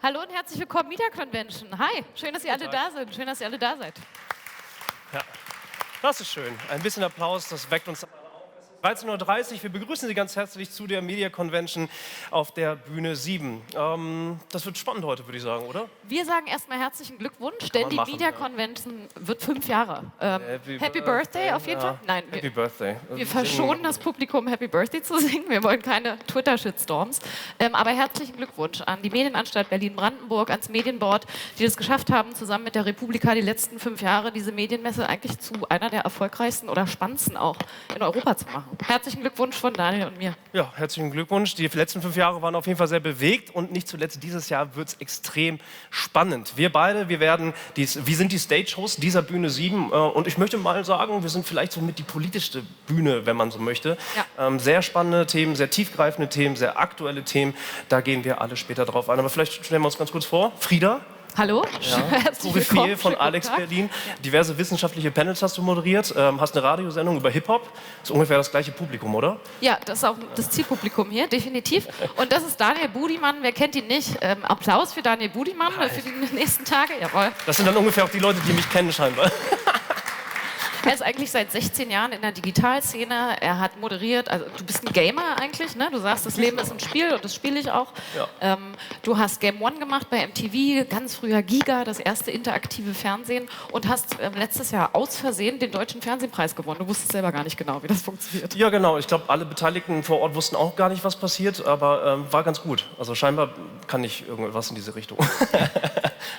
Hallo und herzlich willkommen, Media Convention. Hi, schön, dass ihr alle da sind. Schön, dass ihr alle da seid. Ja, das ist schön. Ein bisschen Applaus, das weckt uns alle auf. 13:30 Uhr, wir begrüßen Sie ganz herzlich zu der Media Convention auf der Bühne 7. Das wird spannend heute, würde ich sagen, oder? Wir sagen erstmal herzlichen Glückwunsch, denn die Media Convention wird 5 Jahre. Happy Birthday auf jeden Fall. Nein, Happy Birthday. Wir verschonen das Publikum, Happy Birthday zu singen. Wir wollen keine Twitter-Shitstorms. Aber herzlichen Glückwunsch an die Medienanstalt Berlin-Brandenburg, ans Medienboard, die es geschafft haben, zusammen mit der Republika die letzten 5 Jahre diese Medienmesse eigentlich zu einer der erfolgreichsten oder spannendsten auch in Europa zu machen. Herzlichen Glückwunsch von Daniel und mir. Ja, herzlichen Glückwunsch. Die letzten 5 Jahre waren auf jeden Fall sehr bewegt und nicht zuletzt dieses Jahr wird es extrem spannend. Wir beide, wir sind die Stage-Hosts dieser Bühne 7 und ich möchte mal sagen, wir sind vielleicht somit die politischste Bühne, wenn man so möchte. Ja. Sehr spannende Themen, sehr tiefgreifende Themen, sehr aktuelle Themen. Da gehen wir alle später drauf ein. Aber vielleicht stellen wir uns ganz kurz vor. Frieda. Hallo, herzlich willkommen von Alex Berlin. Ja. Diverse wissenschaftliche Panels hast du moderiert, hast eine Radiosendung über Hip-Hop. Das ist ungefähr das gleiche Publikum, oder? Ja, das ist auch das Zielpublikum hier, definitiv. Und das ist Daniel Budimann, wer kennt ihn nicht? Applaus für Daniel Budimann für die nächsten Tage, jawohl. Das sind dann ungefähr auch die Leute, die mich kennen scheinbar. Er ist eigentlich seit 16 Jahren in der Digitalszene. Er hat moderiert, also du bist ein Gamer eigentlich, ne? Du sagst, das Leben ist ein Spiel und das spiele ich auch. Ja. Du hast Game One gemacht bei MTV, ganz früher Giga, das erste interaktive Fernsehen und hast letztes Jahr aus Versehen den Deutschen Fernsehpreis gewonnen. Du wusstest selber gar nicht genau, wie das funktioniert. Ja, genau. Ich glaube, alle Beteiligten vor Ort wussten auch gar nicht, was passiert, aber war ganz gut. Also scheinbar kann ich irgendwas in diese Richtung.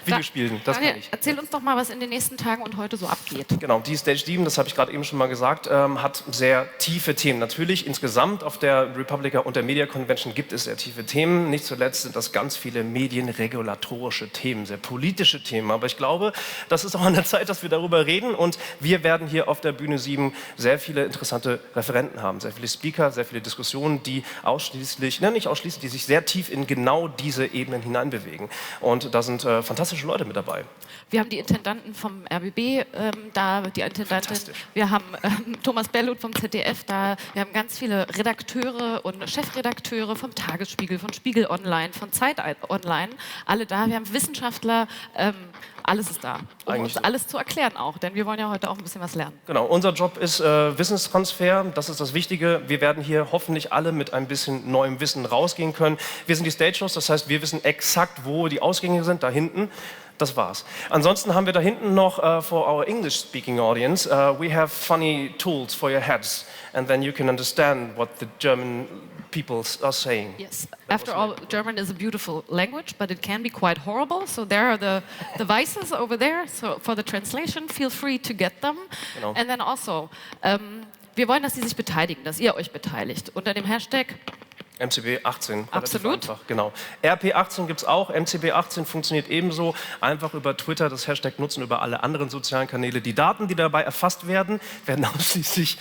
Videospielen, das kann ich. Erzähl uns doch mal, was in den nächsten Tagen und heute so abgeht. Genau, die Stage 7, das habe ich gerade eben schon mal gesagt, hat sehr tiefe Themen. Natürlich insgesamt auf der Republika und der Media Convention gibt es sehr tiefe Themen. Nicht zuletzt sind das ganz viele medienregulatorische Themen, sehr politische Themen. Aber ich glaube, das ist auch an der Zeit, dass wir darüber reden. Und wir werden hier auf der Bühne 7 sehr viele interessante Referenten haben, sehr viele Speaker, sehr viele Diskussionen, die die sich sehr tief in genau diese Ebenen hineinbewegen. Und da sind fantastische Leute mit dabei. Wir haben die Intendanten vom RBB da, die Intendantin. Wir haben Thomas Bellut vom ZDF da. Wir haben ganz viele Redakteure und Chefredakteure vom Tagesspiegel, von Spiegel Online, von Zeit Online. Alle da. Wir haben Wissenschaftler. Alles ist da, um uns alles zu erklären auch, denn wir wollen ja heute auch ein bisschen was lernen. Genau, unser Job ist Wissenstransfer, das ist das Wichtige. Wir werden hier hoffentlich alle mit ein bisschen neuem Wissen rausgehen können. Wir sind die Stage-Hosts, das heißt, wir wissen exakt, wo die Ausgänge sind, da hinten. Das war's. Ansonsten haben wir da hinten noch for our English-speaking audience, we have funny tools for your heads, and then you can understand what the German people are saying. Yes. After all, German is a beautiful language, but it can be quite horrible. So there are the devices over there. So for the translation, feel free to get them. Genau. And then also, wir wollen, dass Sie sich beteiligen, dass ihr euch beteiligt unter dem Hashtag MCB18. Absolut. Einfach, genau. RP18 gibt es auch. MCB18 funktioniert ebenso. Einfach über Twitter das Hashtag nutzen, über alle anderen sozialen Kanäle. Die Daten, die dabei erfasst werden, werden ausschließlich,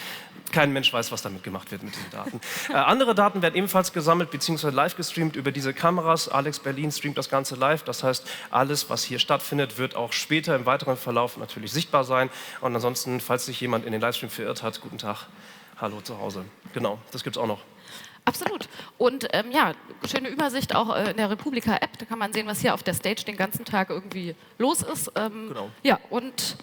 kein Mensch weiß, was damit gemacht wird mit diesen Daten. Andere Daten werden ebenfalls gesammelt bzw. live gestreamt über diese Kameras. Alex Berlin streamt das Ganze live. Das heißt, alles, was hier stattfindet, wird auch später im weiteren Verlauf natürlich sichtbar sein. Und ansonsten, falls sich jemand in den Livestream verirrt hat, guten Tag, hallo zu Hause. Genau, das gibt es auch noch. Absolut. Und ja, schöne Übersicht auch in der Republika-App. Da kann man sehen, was hier auf der Stage den ganzen Tag irgendwie los ist. Genau. Ja, und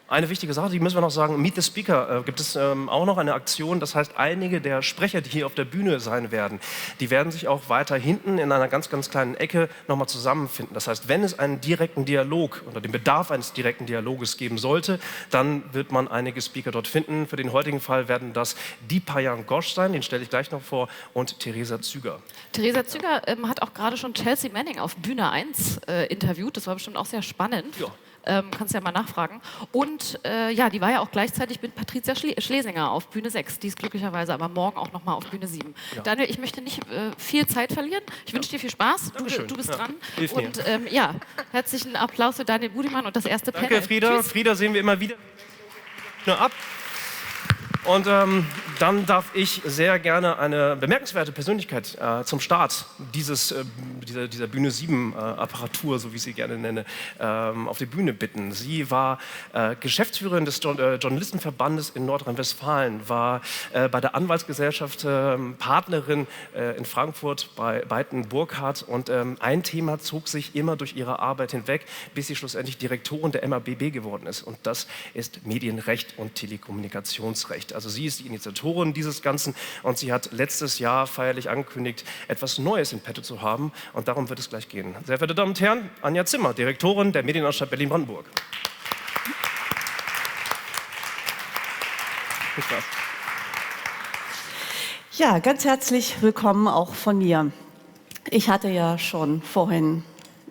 eine wichtige Sache, die müssen wir noch sagen, Meet the Speaker gibt es auch noch eine Aktion. Das heißt, einige der Sprecher, die hier auf der Bühne sein werden, die werden sich auch weiter hinten in einer ganz, ganz kleinen Ecke nochmal zusammenfinden. Das heißt, wenn es einen direkten Dialog oder den Bedarf eines direkten Dialoges geben sollte, dann wird man einige Speaker dort finden. Für den heutigen Fall werden das Dipayan Ghosh sein, den stelle ich gleich noch vor, und Theresa Züger. Theresa Züger hat auch gerade schon Chelsea Manning auf Bühne 1 interviewt. Das war bestimmt auch sehr spannend. Ja. Kannst ja mal nachfragen. Und ja, die war ja auch gleichzeitig mit Patricia Schlesinger auf Bühne 6. Die ist glücklicherweise aber morgen auch nochmal auf Bühne 7. Ja. Daniel, ich möchte nicht viel Zeit verlieren. Ich wünsche dir viel Spaß. Du bist dran. Und ja, herzlichen Applaus für Daniel Budimann und das erste Panel. Danke, Frieda. Tschüss. Frieda sehen wir immer wieder. Ab. Und dann darf ich sehr gerne eine bemerkenswerte Persönlichkeit zum Start dieser Bühne 7 Apparatur, so wie ich sie gerne nenne, auf die Bühne bitten. Sie war Geschäftsführerin des Journalistenverbandes in Nordrhein-Westfalen, war bei der Anwaltsgesellschaft Partnerin in Frankfurt bei Beiten Burkhardt und ein Thema zog sich immer durch ihre Arbeit hinweg, bis sie schlussendlich Direktorin der mabb geworden ist, und das ist Medienrecht und Telekommunikationsrecht. Also sie ist die Initiatorin dieses Ganzen und sie hat letztes Jahr feierlich angekündigt, etwas Neues in petto zu haben, und darum wird es gleich gehen. Sehr verehrte Damen und Herren, Anja Zimmer, Direktorin der Medienanstalt Berlin-Brandenburg. Viel Spaß. Ja, ganz herzlich willkommen auch von mir. Ich hatte ja schon vorhin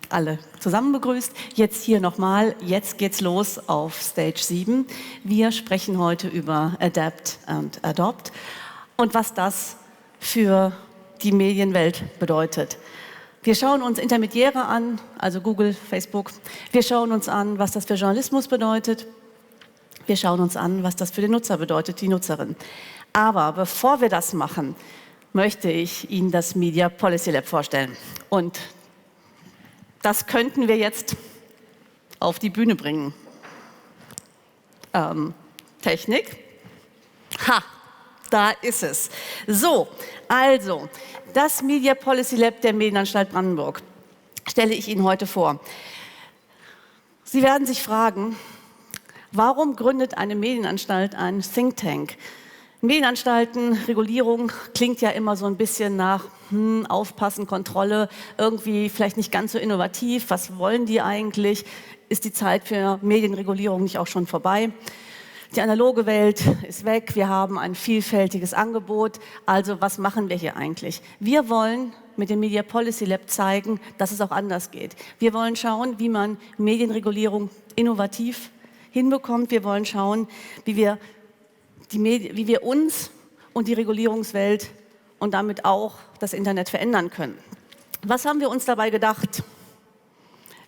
alle zusammen begrüßt. Jetzt hier nochmal. Jetzt geht's los auf Stage 7. Wir sprechen heute über Adapt and Adopt und was das für die Medienwelt bedeutet. Wir schauen uns Intermediäre an, also Google, Facebook. Wir schauen uns an, was das für Journalismus bedeutet. Wir schauen uns an, was das für den Nutzer bedeutet, die Nutzerin. Aber bevor wir das machen, möchte ich Ihnen das Media Policy Lab vorstellen. Und das könnten wir jetzt auf die Bühne bringen. Technik. Ha, da ist es. So, also, das Media Policy Lab der Medienanstalt Brandenburg stelle ich Ihnen heute vor. Sie werden sich fragen, warum gründet eine Medienanstalt einen Think Tank? Medienanstalten, Regulierung klingt ja immer so ein bisschen nach Aufpassen, Kontrolle, irgendwie vielleicht nicht ganz so innovativ. Was wollen die eigentlich? Ist die Zeit für Medienregulierung nicht auch schon vorbei? Die analoge Welt ist weg, wir haben ein vielfältiges Angebot. Also was machen wir hier eigentlich? Wir wollen mit dem Media Policy Lab zeigen, dass es auch anders geht. Wir wollen schauen, wie man Medienregulierung innovativ hinbekommt. Wir wollen schauen, wie wir uns und die Regulierungswelt und damit auch das Internet verändern können. Was haben wir uns dabei gedacht?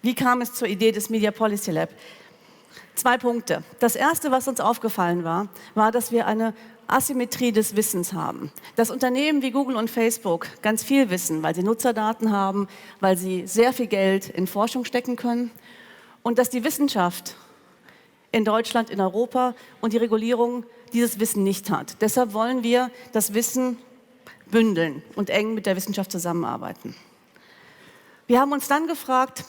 Wie kam es zur Idee des Media Policy Lab? 2 Punkte. Das erste, was uns aufgefallen war, dass wir eine Asymmetrie des Wissens haben. Dass Unternehmen wie Google und Facebook ganz viel wissen, weil sie Nutzerdaten haben, weil sie sehr viel Geld in Forschung stecken können, und dass die Wissenschaft in Deutschland, in Europa und die Regulierung dieses Wissen nicht hat. Deshalb wollen wir das Wissen bündeln und eng mit der Wissenschaft zusammenarbeiten. Wir haben uns dann gefragt,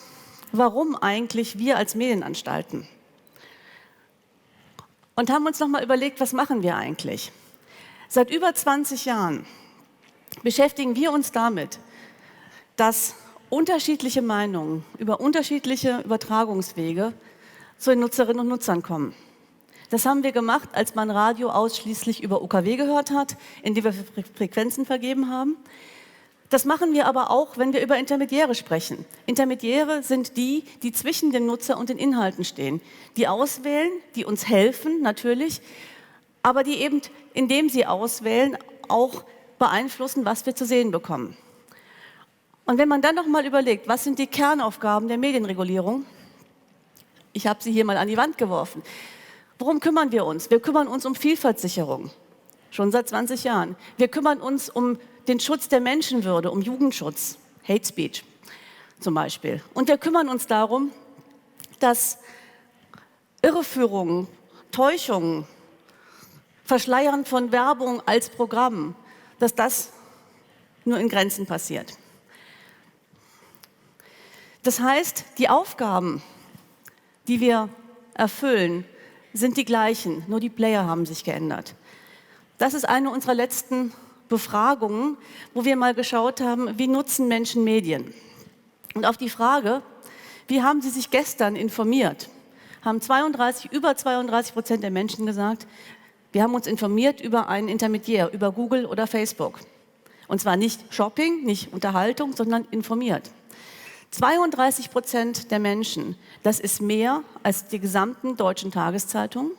warum eigentlich wir als Medienanstalten? Und haben uns nochmal überlegt, was machen wir eigentlich? Seit über 20 Jahren beschäftigen wir uns damit, dass unterschiedliche Meinungen über unterschiedliche Übertragungswege zu den Nutzerinnen und Nutzern kommen. Das haben wir gemacht, als man Radio ausschließlich über UKW gehört hat, indem wir Frequenzen vergeben haben. Das machen wir aber auch, wenn wir über Intermediäre sprechen. Intermediäre sind die, die zwischen dem Nutzer und den Inhalten stehen, die auswählen, die uns helfen natürlich, aber die eben, indem sie auswählen, auch beeinflussen, was wir zu sehen bekommen. Und wenn man dann noch mal überlegt, was sind die Kernaufgaben der Medienregulierung? Ich habe sie hier mal an die Wand geworfen. Worum kümmern wir uns? Wir kümmern uns um Vielfaltssicherung, schon seit 20 Jahren. Wir kümmern uns um den Schutz der Menschenwürde, um Jugendschutz, Hate Speech zum Beispiel. Und wir kümmern uns darum, dass Irreführungen, Täuschungen, Verschleiern von Werbung als Programm, dass das nur in Grenzen passiert. Das heißt, die Aufgaben, die wir erfüllen, sind die gleichen, nur die Player haben sich geändert. Das ist eine unserer letzten Befragungen, wo wir mal geschaut haben, wie nutzen Menschen Medien? Und auf die Frage, wie haben sie sich gestern informiert, haben über 32% der Menschen gesagt, wir haben uns informiert über einen Intermediär, über Google oder Facebook. Und zwar nicht Shopping, nicht Unterhaltung, sondern informiert. 32% der Menschen, das ist mehr als die gesamten deutschen Tageszeitungen.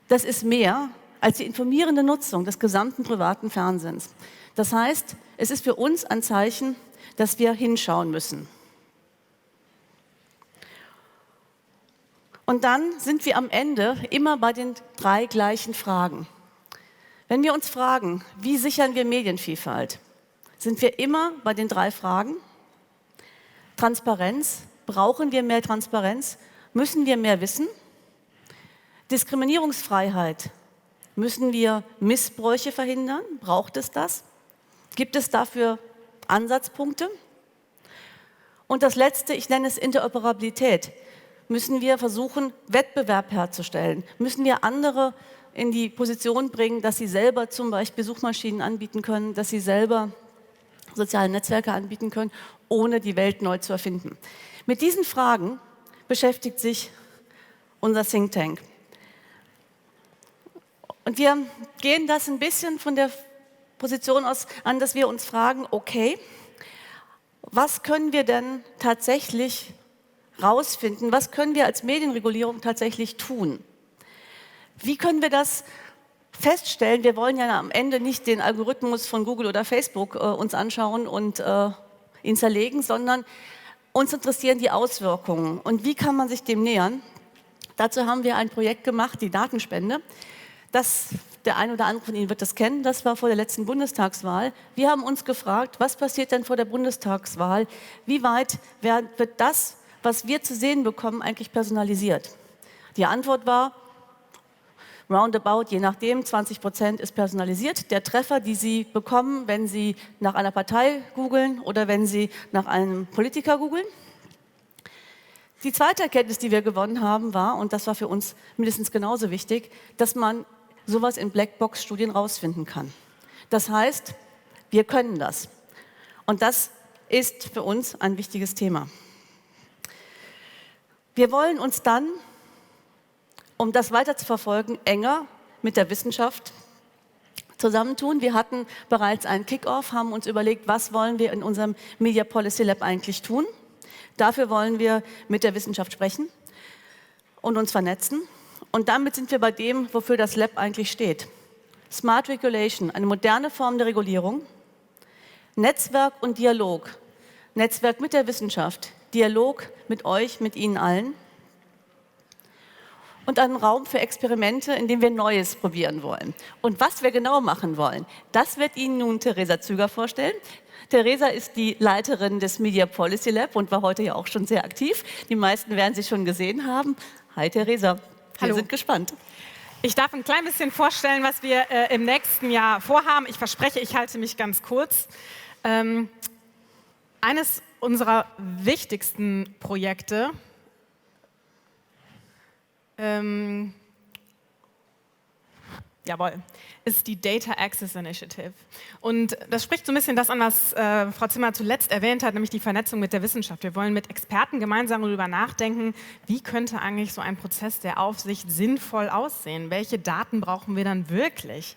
Das ist mehr als die informierende Nutzung des gesamten privaten Fernsehens. Das heißt, es ist für uns ein Zeichen, dass wir hinschauen müssen. Und dann sind wir am Ende immer bei den 3 gleichen Fragen. Wenn wir uns fragen, wie sichern wir Medienvielfalt, sind wir immer bei den 3 Fragen. Transparenz, brauchen wir mehr Transparenz? Müssen wir mehr wissen? Diskriminierungsfreiheit, müssen wir Missbräuche verhindern? Braucht es das? Gibt es dafür Ansatzpunkte? Und das Letzte, ich nenne es Interoperabilität. Müssen wir versuchen, Wettbewerb herzustellen? Müssen wir andere in die Position bringen, dass sie selber zum Beispiel Suchmaschinen anbieten können, dass sie selber soziale Netzwerke anbieten können, ohne die Welt neu zu erfinden? Mit diesen Fragen beschäftigt sich unser Think Tank. Und wir gehen das ein bisschen von der Position aus an, dass wir uns fragen, okay, was können wir denn tatsächlich rausfinden? Was können wir als Medienregulierung tatsächlich tun? Wie können wir das feststellen? Wir wollen ja am Ende nicht den Algorithmus von Google oder Facebook uns anschauen und ihn zerlegen, sondern uns interessieren die Auswirkungen. Und wie kann man sich dem nähern? Dazu haben wir ein Projekt gemacht, die Datenspende. Der eine oder andere von Ihnen wird das kennen, das war vor der letzten Bundestagswahl. Wir haben uns gefragt, was passiert denn vor der Bundestagswahl? Wie weit wird das, was wir zu sehen bekommen, eigentlich personalisiert? Die Antwort war, roundabout, je nachdem, 20% ist personalisiert. Der Treffer, die Sie bekommen, wenn Sie nach einer Partei googeln oder wenn Sie nach einem Politiker googeln. Die zweite Erkenntnis, die wir gewonnen haben, war, und das war für uns mindestens genauso wichtig, dass man sowas in Blackbox-Studien rausfinden kann. Das heißt, wir können das. Und das ist für uns ein wichtiges Thema. Wir wollen uns dann, um das weiter zu verfolgen, enger mit der Wissenschaft zusammentun. Wir hatten bereits einen Kick-Off, haben uns überlegt, was wollen wir in unserem Media Policy Lab eigentlich tun. Dafür wollen wir mit der Wissenschaft sprechen und uns vernetzen. Und damit sind wir bei dem, wofür das Lab eigentlich steht. Smart Regulation, eine moderne Form der Regulierung, Netzwerk und Dialog. Netzwerk mit der Wissenschaft, Dialog mit euch, mit Ihnen allen. Und einen Raum für Experimente, in dem wir Neues probieren wollen. Und was wir genau machen wollen, das wird Ihnen nun Theresa Züger vorstellen. Theresa ist die Leiterin des Media Policy Lab und war heute ja auch schon sehr aktiv. Die meisten werden sie schon gesehen haben. Hi Theresa, wir sind gespannt. Ich darf ein klein bisschen vorstellen, was wir im nächsten Jahr vorhaben. Ich verspreche, ich halte mich ganz kurz. Eines unserer wichtigsten Projekte ist die Data Access Initiative. Und das spricht so ein bisschen das an, was Frau Zimmer zuletzt erwähnt hat, nämlich die Vernetzung mit der Wissenschaft. Wir wollen mit Experten gemeinsam darüber nachdenken, wie könnte eigentlich so ein Prozess der Aufsicht sinnvoll aussehen? Welche Daten brauchen wir dann wirklich?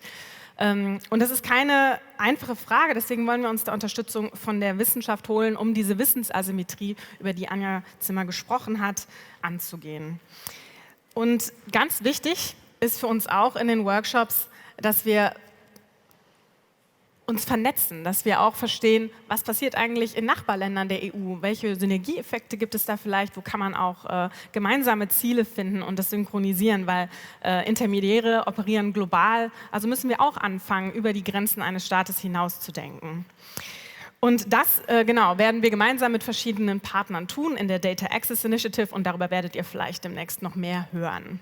Und das ist keine einfache Frage, deswegen wollen wir uns da Unterstützung von der Wissenschaft holen, um diese Wissensasymmetrie, über die Anja Zimmer gesprochen hat, anzugehen. Und ganz wichtig ist für uns auch in den Workshops, dass wir uns vernetzen, dass wir auch verstehen, was passiert eigentlich in Nachbarländern der EU, welche Synergieeffekte gibt es da vielleicht, wo kann man auch gemeinsame Ziele finden und das synchronisieren, weil Intermediäre operieren global, also müssen wir auch anfangen, über die Grenzen eines Staates hinaus zu denken. Und das werden wir gemeinsam mit verschiedenen Partnern tun in der Data Access Initiative und darüber werdet ihr vielleicht demnächst noch mehr hören.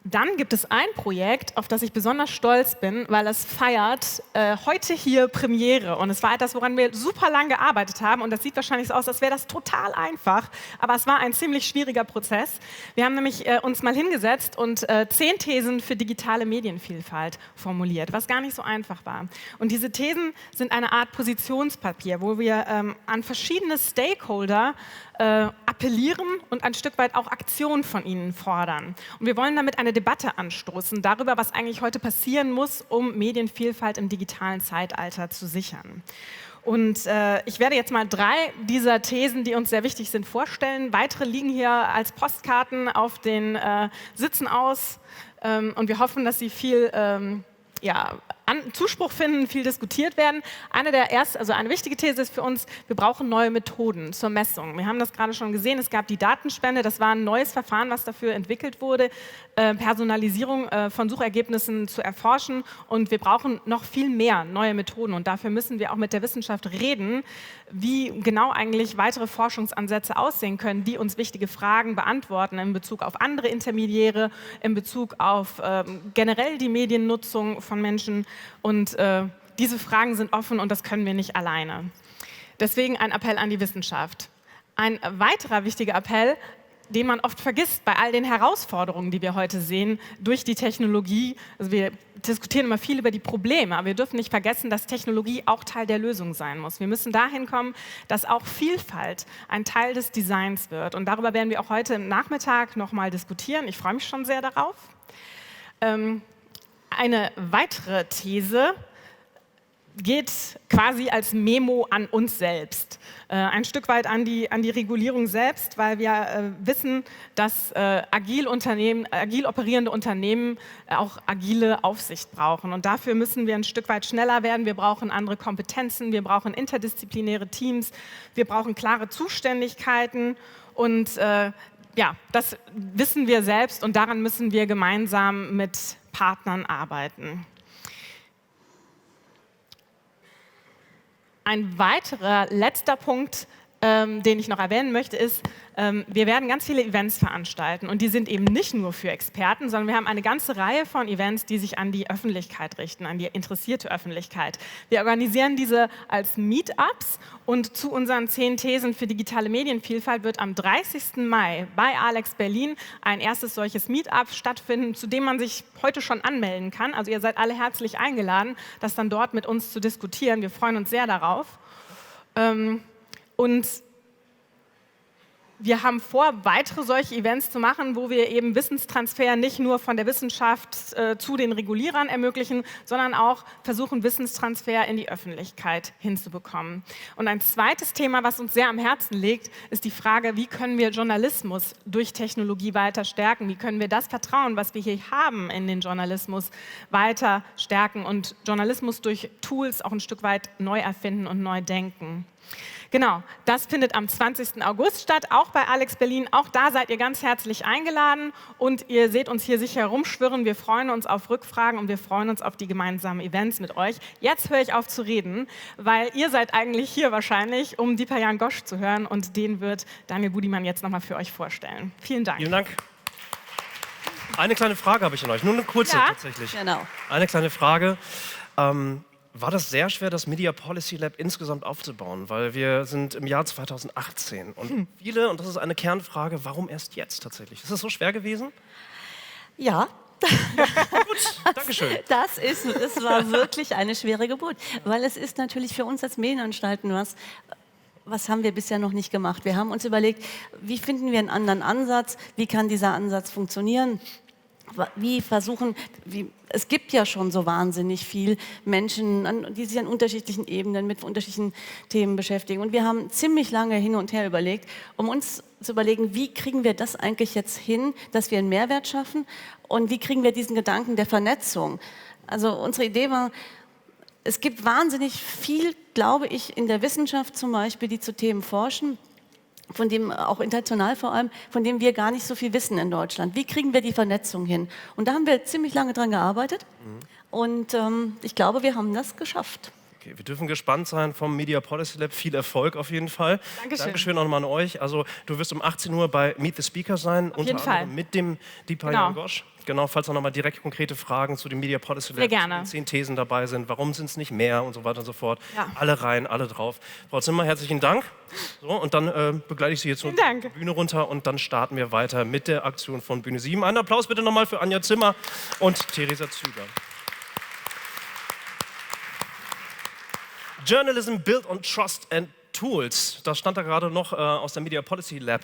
Dann gibt es ein Projekt, auf das ich besonders stolz bin, weil es feiert heute hier Premiere. Und es war etwas, woran wir super lang gearbeitet haben. Und das sieht wahrscheinlich so aus, als wäre das total einfach. Aber es war ein ziemlich schwieriger Prozess. Wir haben nämlich uns mal hingesetzt und 10 Thesen für digitale Medienvielfalt formuliert, was gar nicht so einfach war. Und diese Thesen sind eine Art Positionspapier, wo wir an verschiedene Stakeholder appellieren und ein Stück weit auch Aktionen von ihnen fordern. Und wir wollen damit eine Debatte anstoßen darüber, was eigentlich heute passieren muss, um Medienvielfalt im digitalen Zeitalter zu sichern. Und ich werde jetzt mal 3 dieser Thesen, die uns sehr wichtig sind, vorstellen. Weitere liegen hier als Postkarten auf den Sitzen aus und wir hoffen, dass sie viel Zuspruch finden, viel diskutiert werden. Eine wichtige These ist für uns, wir brauchen neue Methoden zur Messung. Wir haben das gerade schon gesehen, es gab die Datenspende, das war ein neues Verfahren, was dafür entwickelt wurde, Personalisierung von Suchergebnissen zu erforschen, und wir brauchen noch viel mehr neue Methoden, und dafür müssen wir auch mit der Wissenschaft reden, wie genau eigentlich weitere Forschungsansätze aussehen können, die uns wichtige Fragen beantworten in Bezug auf andere Intermediäre, in Bezug auf generell die Mediennutzung von Menschen, und diese Fragen sind offen und das können wir nicht alleine. Deswegen ein Appell an die Wissenschaft. Ein weiterer wichtiger Appell, den man oft vergisst bei all den Herausforderungen, die wir heute sehen durch die Technologie. Also wir diskutieren immer viel über die Probleme, aber wir dürfen nicht vergessen, dass Technologie auch Teil der Lösung sein muss. Wir müssen dahin kommen, dass auch Vielfalt ein Teil des Designs wird. Und darüber werden wir auch heute im Nachmittag nochmal diskutieren. Ich freue mich schon sehr darauf. Eine weitere These geht quasi als Memo an uns selbst. Ein Stück weit an die Regulierung selbst, weil wir wissen, dass agil operierende Unternehmen auch agile Aufsicht brauchen. Und dafür müssen wir ein Stück weit schneller werden. Wir brauchen andere Kompetenzen, wir brauchen interdisziplinäre Teams, wir brauchen klare Zuständigkeiten, und das wissen wir selbst, und daran müssen wir gemeinsam mit Partnern arbeiten. Ein weiterer letzter Punkt, den ich noch erwähnen möchte, ist, wir werden ganz viele Events veranstalten, und die sind eben nicht nur für Experten, sondern wir haben eine ganze Reihe von Events, die sich an die Öffentlichkeit richten, an die interessierte Öffentlichkeit. Wir organisieren diese als Meetups, und zu unseren 10 Thesen für digitale Medienvielfalt wird am 30. Mai bei Alex Berlin ein erstes solches Meetup stattfinden, zu dem man sich heute schon anmelden kann. Also ihr seid alle herzlich eingeladen, das dann dort mit uns zu diskutieren. Wir freuen uns sehr darauf. Und wir haben vor, weitere solche Events zu machen, wo wir eben Wissenstransfer nicht nur von der Wissenschaft zu den Regulierern ermöglichen, sondern auch versuchen, Wissenstransfer in die Öffentlichkeit hinzubekommen. Und ein zweites Thema, was uns sehr am Herzen liegt, ist die Frage, wie können wir Journalismus durch Technologie weiter stärken? Wie können wir das Vertrauen, was wir hier haben in den Journalismus, weiter stärken und Journalismus durch Tools auch ein Stück weit neu erfinden und neu denken? Genau, das findet am 20. August statt, auch bei Alex Berlin. Auch da seid ihr ganz herzlich eingeladen, und ihr seht uns hier sicher rumschwirren. Wir freuen uns auf Rückfragen und wir freuen uns auf die gemeinsamen Events mit euch. Jetzt höre ich auf zu reden, weil ihr seid eigentlich hier wahrscheinlich, um Dipayan Ghosh zu hören, und den wird Daniel Budiman jetzt nochmal für euch vorstellen. Vielen Dank. Vielen Dank. Eine kleine Frage habe ich an euch, nur eine kurze tatsächlich. Genau. Eine kleine Frage. War das sehr schwer, das Media Policy Lab insgesamt aufzubauen? Weil wir sind im Jahr 2018 und viele, und das ist eine Kernfrage, warum erst jetzt tatsächlich? Ist das so schwer gewesen? Ja. Gut, Dankeschön. Es war wirklich eine schwere Geburt, weil es ist natürlich für uns als Medienanstalten was haben wir bisher noch nicht gemacht? Wir haben uns überlegt, wie finden wir einen anderen Ansatz, wie kann dieser Ansatz funktionieren? Es gibt ja schon so wahnsinnig viel Menschen, die sich an unterschiedlichen Ebenen mit unterschiedlichen Themen beschäftigen. Und wir haben ziemlich lange hin und her überlegt, um uns zu überlegen, wie kriegen wir das eigentlich jetzt hin, dass wir einen Mehrwert schaffen, und wie kriegen wir diesen Gedanken der Vernetzung. Also unsere Idee war, es gibt wahnsinnig viel, glaube ich, in der Wissenschaft zum Beispiel, die zu Themen forschen, von dem auch international vor allem, von dem wir gar nicht so viel wissen in Deutschland. Wie kriegen wir die Vernetzung hin? Und da haben wir ziemlich lange dran gearbeitet, und ich glaube, wir haben das geschafft. Okay, wir dürfen gespannt sein vom Media Policy Lab. Viel Erfolg auf jeden Fall. Dankeschön. Dankeschön auch nochmal an euch. Also du wirst um 18 Uhr bei Meet the Speaker sein, unter anderem mit dem Dipayan Ghosh. Genau, falls noch mal direkt konkrete Fragen zu dem Media Policy Lab, den 10 Thesen dabei sind, warum sind es nicht mehr und so weiter und so fort. Ja. Alle rein, alle drauf. Frau Zimmer, herzlichen Dank. So, und dann begleite ich Sie jetzt zur Bühne runter, und dann starten wir weiter mit der Aktion von Bühne 7. Einen Applaus bitte nochmal für Anja Zimmer und Theresa Züger. Journalism built on trust and Tools, das stand da gerade noch aus der Media Policy Lab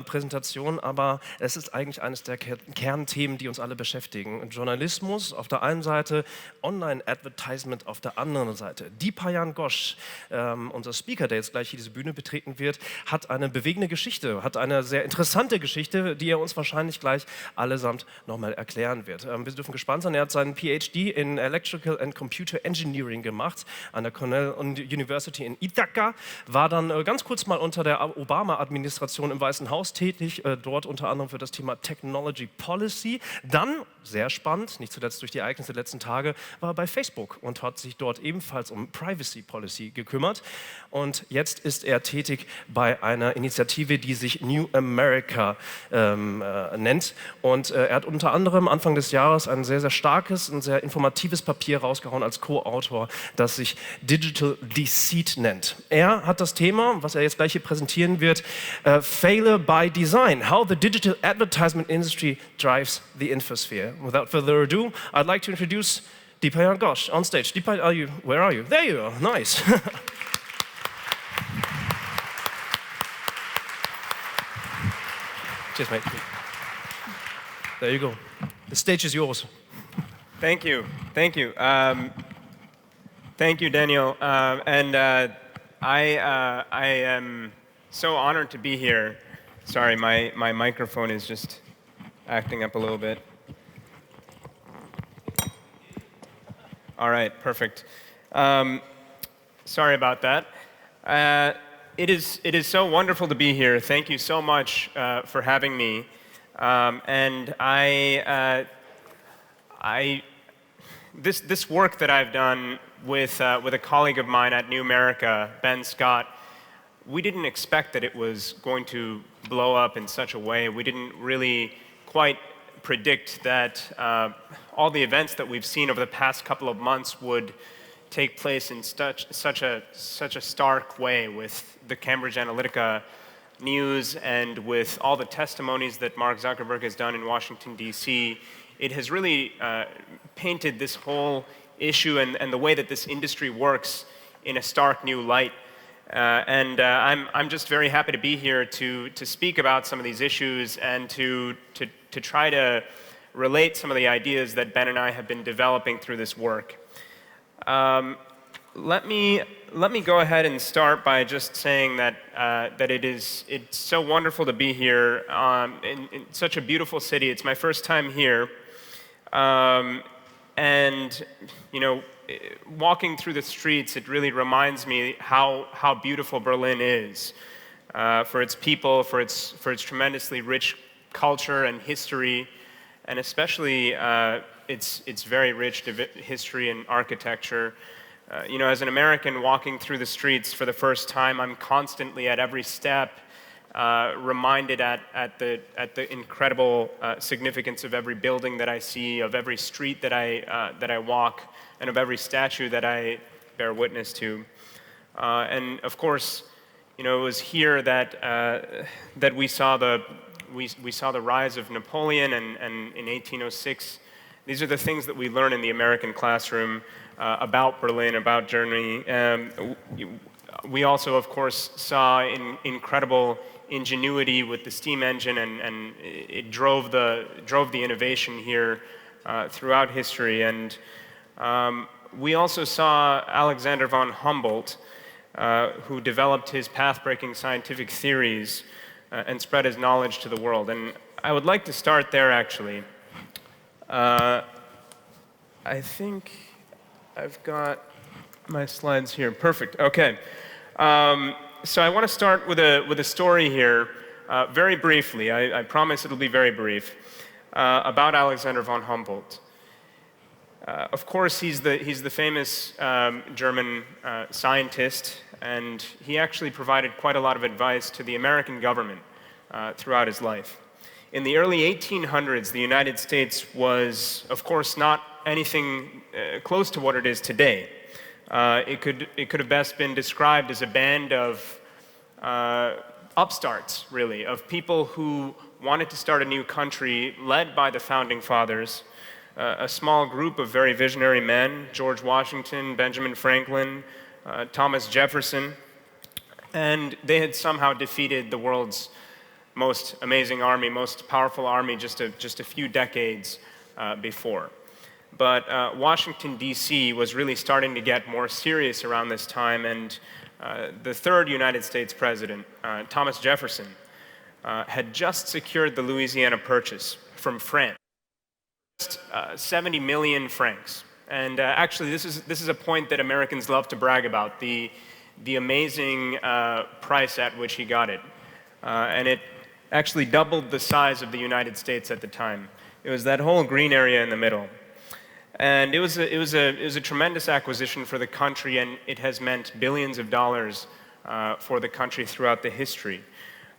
Präsentation, aber es ist eigentlich eines der Kernthemen, die uns alle beschäftigen. Journalismus auf der einen Seite, Online-Advertisement auf der anderen Seite. Dipayan Ghosh, unser Speaker, der jetzt gleich hier diese Bühne betreten wird, hat eine bewegende Geschichte, hat eine sehr interessante Geschichte, die er uns wahrscheinlich gleich allesamt nochmal erklären wird. Wir dürfen gespannt sein. Er hat seinen PhD in Electrical and Computer Engineering gemacht an der Cornell University in Ithaca, war dann ganz kurz mal unter der Obama-Administration im Weißen Haus tätig, dort unter anderem für das Thema Technology Policy. Dann, sehr spannend, nicht zuletzt durch die Ereignisse der letzten Tage, war er bei Facebook und hat sich dort ebenfalls um Privacy Policy gekümmert. Und jetzt ist er tätig bei einer Initiative, die sich New America nennt. Und er hat unter anderem Anfang des Jahres ein sehr, sehr starkes und sehr informatives Papier rausgehauen als Co-Autor, das sich Digital Deceit nennt. Er hat das Thema, was er jetzt gleich hier präsentieren wird, Failure by Design, How the Digital Advertisement Industry Drives the Infosphere. Without further ado, I'd like to introduce Dipayan Ghosh on stage. Dipayan, where are you? There you are, nice. Cheers, mate. There you go. The stage is yours. Thank you. Thank you. Thank you, Daniel. I am so honored to be here. Sorry, my microphone is just acting up a little bit. All right, perfect. Sorry about that. It is so wonderful to be here. Thank you so much for having me. This work that I've done with a colleague of mine at New America, Ben Scott, we didn't expect that it was going to blow up in such a way. We didn't really quite predict that all the events that we've seen over the past couple of months would take place in such a stark way, with the Cambridge Analytica news and with all the testimonies that Mark Zuckerberg has done in Washington, D.C. It has really painted this whole issue and the way that this industry works in a stark new light. I'm just very happy to be here to speak about some of these issues and to try to relate some of the ideas that Ben and I have been developing through this work. Let me go ahead and start by just saying that it's so wonderful to be here in such a beautiful city. It's my first time here, and you know, walking through the streets, it really reminds me how beautiful Berlin is, for its people, for its tremendously rich culture and history, and especially its very rich history and architecture. You know, as an American walking through the streets for the first time, I'm constantly at every step reminded at the incredible significance of every building that I see, of every street that I walk, and of every statue that I bear witness to. And of course, you know, it was here that we saw the rise of Napoleon, and in 1806. These are the things that we learn in the American classroom about Berlin, about Germany. We also, of course, saw incredible ingenuity with the steam engine, and it drove the innovation here throughout history. And we also saw Alexander von Humboldt, who developed his path-breaking scientific theories and spread his knowledge to the world. And I would like to start there, actually. I think I've got my slides here. Perfect. Okay. So I want to start with a story here, very briefly. I promise it'll be very brief, about Alexander von Humboldt. Of course, he's the famous German scientist, and he actually provided quite a lot of advice to the American government throughout his life. In the early 1800s, the United States was, of course, not anything close to what it is today. It could have best been described as a band of upstarts, really, of people who wanted to start a new country, led by the founding fathers, a small group of very visionary men, George Washington, Benjamin Franklin, Thomas Jefferson. And they had somehow defeated the world's most amazing army, most powerful army just a few decades before. But Washington, D.C. was really starting to get more serious around this time, and the third United States president, Thomas Jefferson, had just secured the Louisiana Purchase from France, 70 million francs. And actually, this is a point that Americans love to brag about, the amazing price at which he got it. And it actually doubled the size of the United States at the time. It was that whole green area in the middle. And it was a tremendous acquisition for the country, and it has meant billions of dollars for the country throughout the history.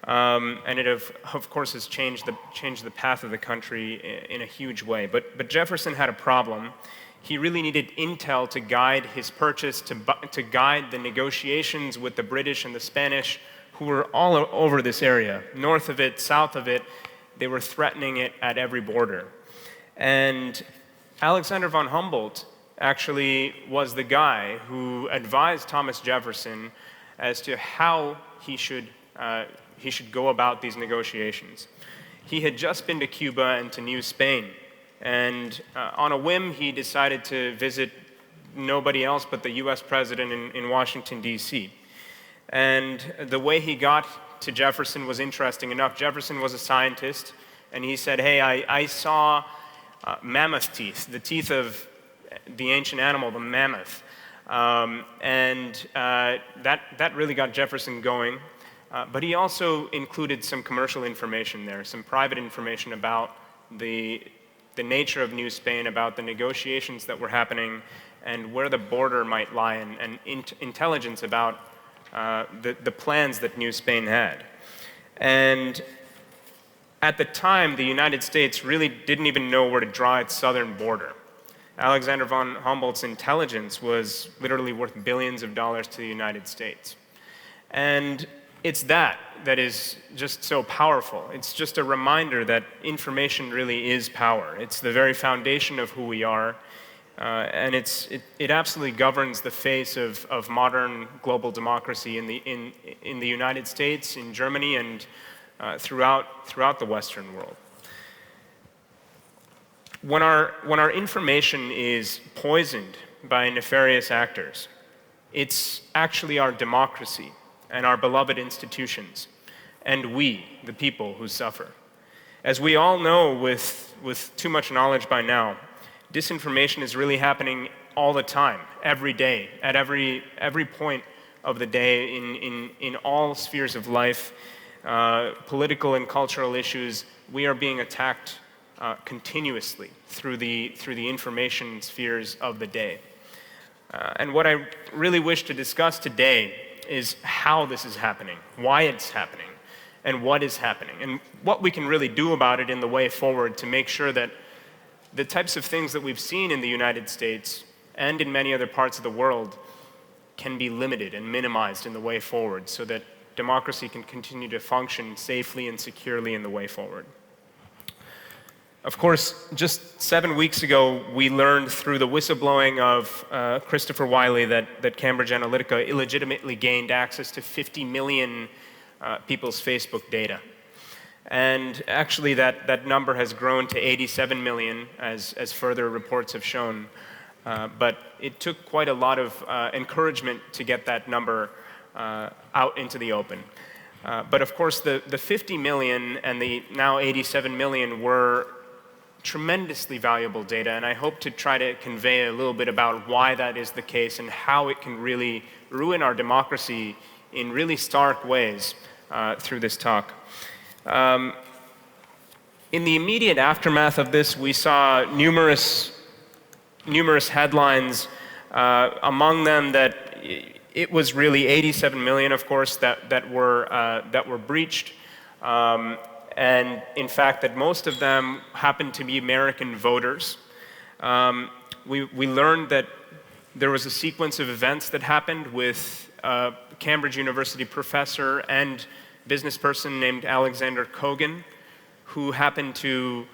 And it, of course, has changed the path of the country in a huge way. But Jefferson had a problem. He really needed intel to guide his purchase, to guide the negotiations with the British and the Spanish, who were all over this area. North of it, south of it, they were threatening it at every border. And Alexander von Humboldt actually was the guy who advised Thomas Jefferson as to how he should go about these negotiations. He had just been to Cuba and to New Spain, and on a whim he decided to visit nobody else but the US president in Washington, D.C. And the way he got to Jefferson was interesting enough. Jefferson was a scientist, and he said, hey, I saw mammoth teeth, the teeth of the ancient animal, the mammoth. That really got Jefferson going. But he also included some commercial information there, some private information about the nature of New Spain, about the negotiations that were happening, and where the border might lie, and intelligence about the plans that New Spain had. And at the time, the United States really didn't even know where to draw its southern border. Alexander von Humboldt's intelligence was literally worth billions of dollars to the United States. And it's that is just so powerful. It's just a reminder that information really is power. It's the very foundation of who we are, and it absolutely governs the face of modern global democracy in the United States, in Germany, and throughout the Western world. When our information is poisoned by nefarious actors, it's actually our democracy and our beloved institutions, and we, the people, who suffer. As we all know with too much knowledge by now, disinformation is really happening all the time, every day, at every point of the day, in all spheres of life, political and cultural issues. We are being attacked continuously through the information spheres of the day. And what I really wish to discuss today is how this is happening, why it's happening, and what is happening, and what we can really do about it in the way forward to make sure that the types of things that we've seen in the United States and in many other parts of the world can be limited and minimized in the way forward, so that democracy can continue to function safely and securely in the way forward. Of course, just 7 weeks ago, we learned through the whistleblowing of Christopher Wiley that Cambridge Analytica illegitimately gained access to 50 million people's Facebook data. And actually, that number has grown to 87 million, as further reports have shown. But it took quite a lot of encouragement to get that number out into the open. But of course, the 50 million and the now 87 million were tremendously valuable data, and I hope to try to convey a little bit about why that is the case and how it can really ruin our democracy in really stark ways through this talk. In the immediate aftermath of this, we saw numerous headlines, among them that it was really 87 million, of course, that were breached. And in fact, that most of them happened to be American voters. We learned that there was a sequence of events that happened with a Cambridge University professor and business person named Alexander Kogan, who happened to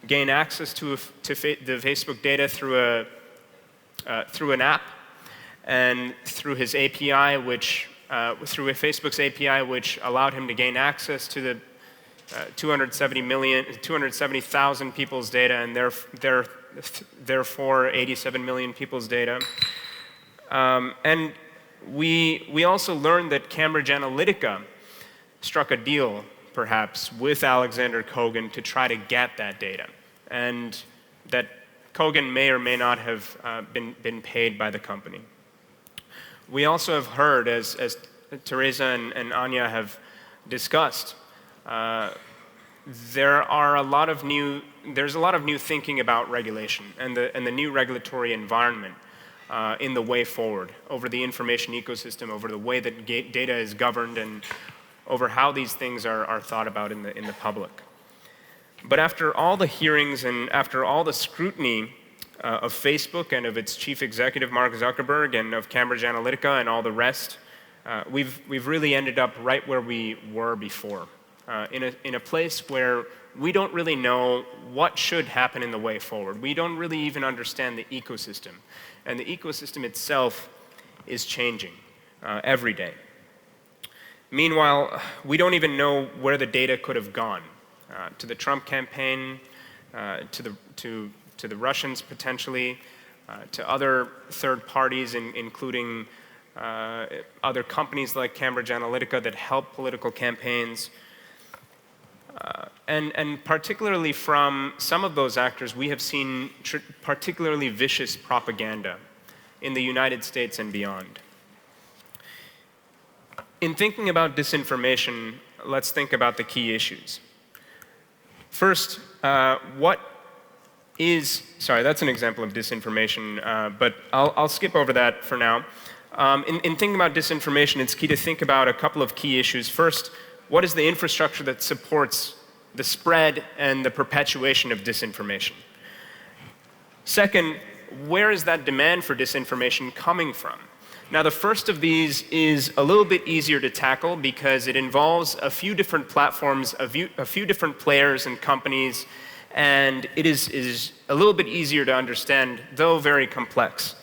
gain access to the Facebook data through an app and through his API, which through Facebook's API, which allowed him to gain access to the 270,000 people's data, and therefore 87 million people's data. And we also learned that Cambridge Analytica struck a deal, perhaps, with Alexander Kogan to try to get that data, and that Kogan may or may not have been paid by the company. We also have heard, as Theresa and Anja have discussed, there's a lot of new thinking about regulation and the new regulatory environment in the way forward over the information ecosystem, over the way that data is governed, and over how these things are thought about in the public. But after all the hearings and after all the scrutiny of Facebook and of its chief executive, Mark Zuckerberg, and of Cambridge Analytica and all the rest, we've really ended up right where we were before, in a place where we don't really know what should happen in the way forward. We don't really even understand the ecosystem. And the ecosystem itself is changing every day. Meanwhile, we don't even know where the data could have gone. To the Trump campaign, to the Russians potentially, to other third parties, including other companies like Cambridge Analytica that help political campaigns. And particularly from some of those actors, we have seen particularly vicious propaganda in the United States and beyond. In thinking about disinformation, let's think about the key issues. First, sorry, that's an example of disinformation, but I'll skip over that for now. In thinking about disinformation, it's key to think about a couple of key issues. First, what is the infrastructure that supports the spread and the perpetuation of disinformation? Second, where is that demand for disinformation coming from? Now, the first of these is a little bit easier to tackle because it involves a few different platforms, a few different players and companies, and it is a little bit easier to understand, though very complex.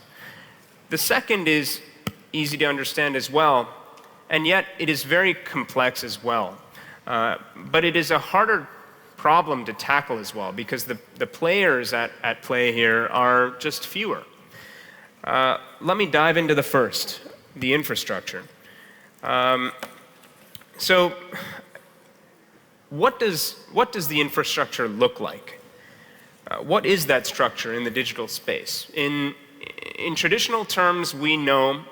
The second is easy to understand as well, and yet it is very complex as well. But it is a harder problem to tackle as well because the players at play here are just fewer. Let me dive into the first, the infrastructure. So what does the infrastructure look like? What is that structure in the digital space? In traditional terms, we know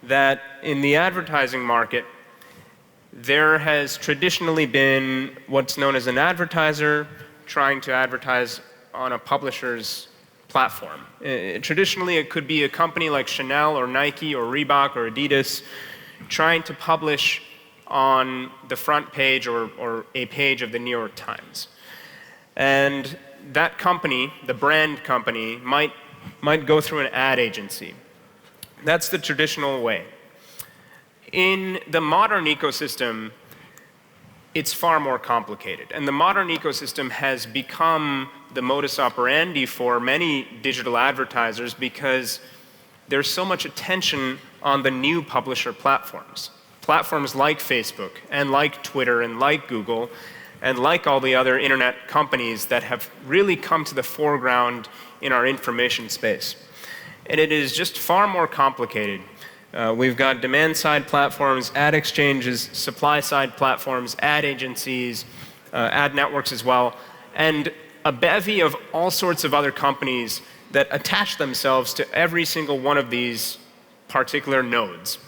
that in the advertising market, there has traditionally been what's known as an advertiser trying to advertise on a publisher's platform. Traditionally, it could be a company like Chanel or Nike or Reebok or Adidas trying to publish on the front page or a page of the New York Times. And that company, the brand company, might go through an ad agency. That's the traditional way. In the modern ecosystem, it's far more complicated. And the modern ecosystem has become the modus operandi for many digital advertisers because there's so much attention on the new publisher platforms. Platforms like Facebook and like Twitter and like Google and like all the other internet companies that have really come to the foreground in our information space. And it is just far more complicated. We've got demand-side platforms, ad exchanges, supply-side platforms, ad agencies, ad networks as well, and a bevy of all sorts of other companies that attach themselves to every single one of these particular nodes.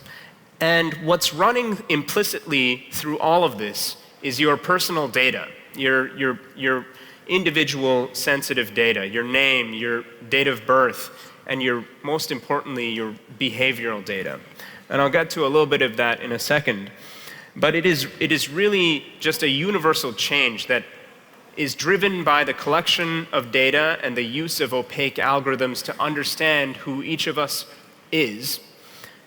And what's running implicitly through all of this is your personal data, your individual sensitive data, your name, your date of birth, and most importantly, your behavioral data. And I'll get to a little bit of that in a second. But it is really just a universal change that is driven by the collection of data and the use of opaque algorithms to understand who each of us is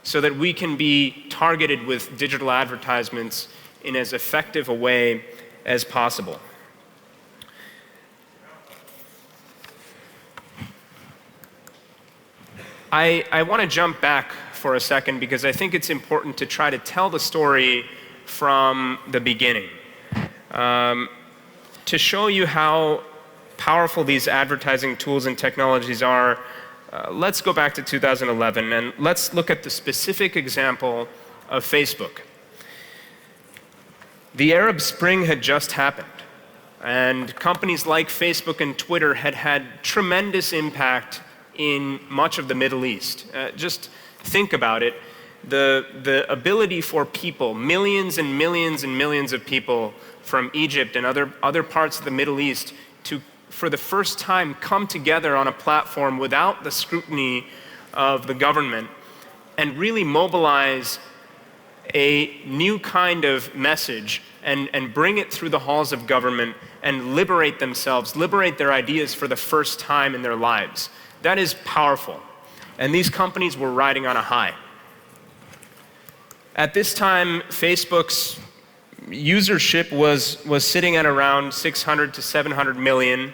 so that we can be targeted with digital advertisements in as effective a way as possible. I want to jump back for a second because I think it's important to try to tell the story from the beginning. To show you how powerful these advertising tools and technologies are, let's go back to 2011 and let's look at the specific example of Facebook. The Arab Spring had just happened, and companies like Facebook and Twitter had had tremendous impact in much of the Middle East. Just think about it. The ability for people, millions and millions and millions of people from Egypt and other parts of the Middle East to, for the first time, come together on a platform without the scrutiny of the government and really mobilize a new kind of message and bring it through the halls of government and liberate themselves, liberate their ideas for the first time in their lives. That is powerful. And these companies were riding on a high. At this time, Facebook's usership was sitting at around 600 to 700 million.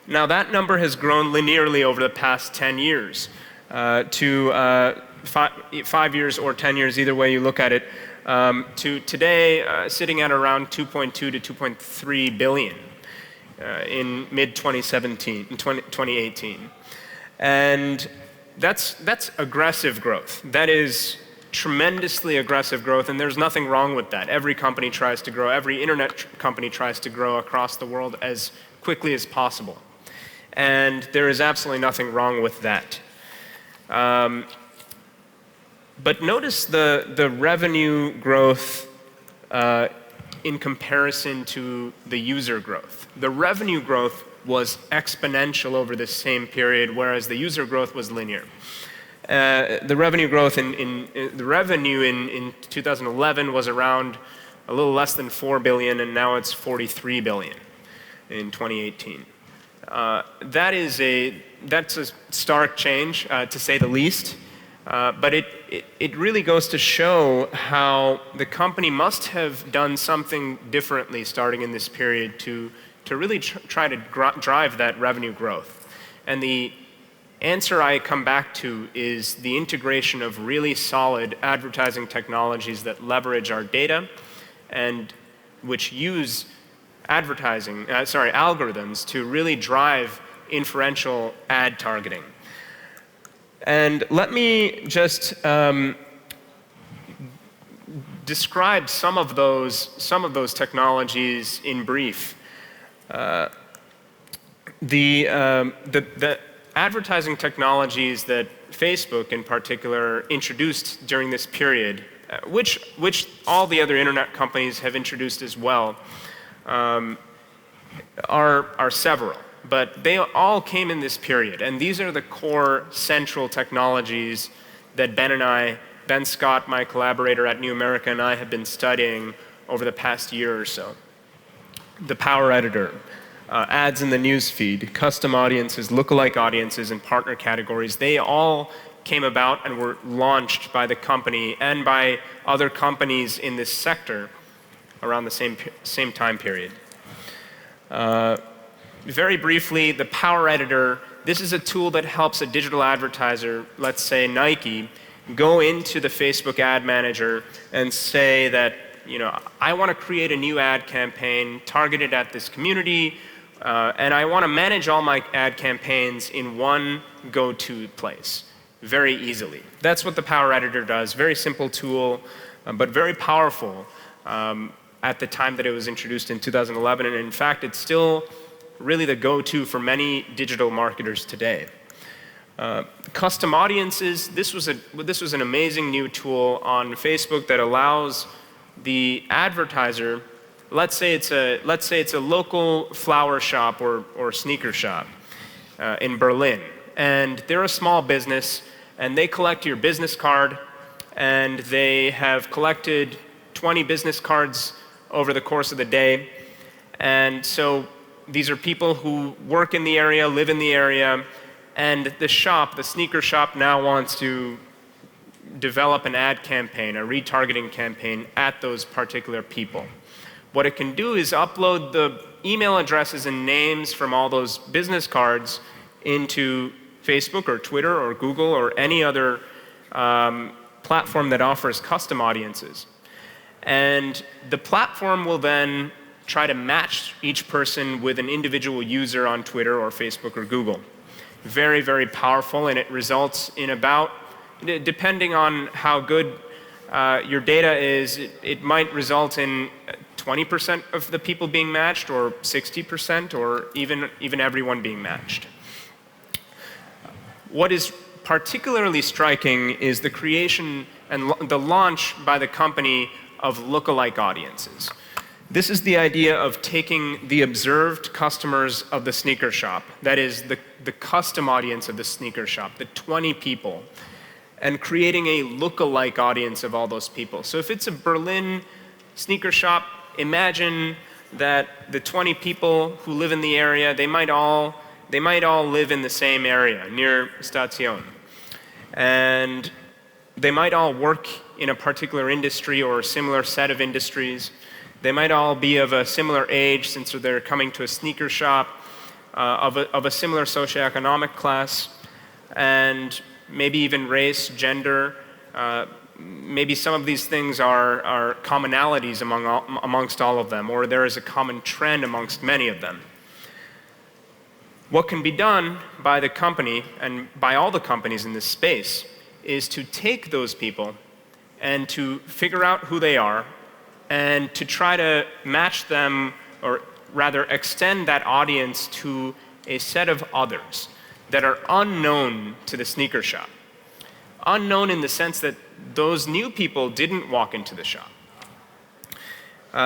Now that number has grown linearly over the past 10 years to 5 years or 10 years, either way you look at it, to today sitting at around 2.2 to 2.3 billion in mid-2017, 2018. And that's aggressive growth. That is tremendously aggressive growth, and there's nothing wrong with that. Every company tries to grow, every internet company tries to grow across the world as quickly as possible. And there is absolutely nothing wrong with that. But notice the revenue growth in comparison to the user growth. The revenue growth was exponential over this same period, whereas the user growth was linear. The revenue growth in 2011 was around a little less than 4 billion, and now it's 43 billion in 2018. That's a stark change, to say the least. But it really goes to show how the company must have done something differently starting in this period to really try to drive that revenue growth. And the answer I come back to is the integration of really solid advertising technologies that leverage our data and which use algorithms to really drive inferential ad targeting. And let me just describe some of those technologies in brief. The advertising technologies that Facebook in particular introduced during this period, which all the other internet companies have introduced as well, are several. But they all came in this period, and these are the core central technologies that Ben Scott, my collaborator at New America, and I have been studying over the past year or so. The Power Editor, ads in the newsfeed, custom audiences, lookalike audiences, and partner categories, they all came about and were launched by the company and by other companies in this sector around the same time period. Very briefly, the Power Editor, this is a tool that helps a digital advertiser, let's say Nike, go into the Facebook ad manager and say that, I want to create a new ad campaign targeted at this community, and I want to manage all my ad campaigns in one go-to place very easily. That's what the Power Editor does. Very simple tool, but very powerful at the time that it was introduced in 2011, and in fact, it's still really the go-to for many digital marketers today. Custom audiences, this was an amazing new tool on Facebook that allows the advertiser, let's say it's a local flower shop or sneaker shop in Berlin, and they're a small business, and they collect your business card, and they have collected 20 business cards over the course of the day, and so these are people who work in the area, live in the area, and the sneaker shop now wants to develop an ad campaign, a retargeting campaign at those particular people. What it can do is upload the email addresses and names from all those business cards into Facebook or Twitter or Google or any other platform that offers custom audiences. And the platform will then try to match each person with an individual user on Twitter or Facebook or Google. Very, very powerful, and it results in about, depending on how good your data is, it might result in 20% of the people being matched, or 60%, or even everyone being matched. What is particularly striking is the creation and the launch by the company of lookalike audiences. This is the idea of taking the observed customers of the sneaker shop, that is the custom audience of the sneaker shop, the 20 people, and creating a lookalike audience of all those people. So if it's a Berlin sneaker shop, imagine that the 20 people who live in the area, they might all live in the same area, near Station. And they might all work in a particular industry or a similar set of industries. They might all be of a similar age, since they're coming to a sneaker shop, of a similar socioeconomic class, and maybe even race, gender. Maybe some of these things are commonalities amongst all of them, or there is a common trend amongst many of them. What can be done by the company, and by all the companies in this space, is to take those people and to figure out who they are, and to try to match them, or rather extend that audience to a set of others that are unknown to the sneaker shop. Unknown in the sense that those new people didn't walk into the shop.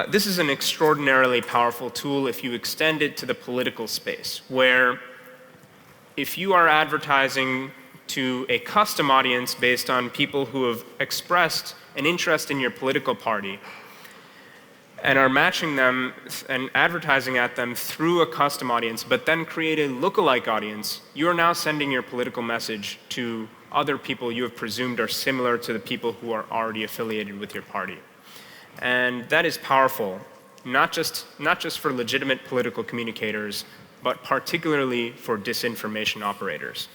This is an extraordinarily powerful tool if you extend it to the political space, where if you are advertising to a custom audience based on people who have expressed an interest in your political party, and are matching them and advertising at them through a custom audience, but then create a lookalike audience, you are now sending your political message to other people you have presumed are similar to the people who are already affiliated with your party. And that is powerful, not just for legitimate political communicators, but particularly for disinformation operators.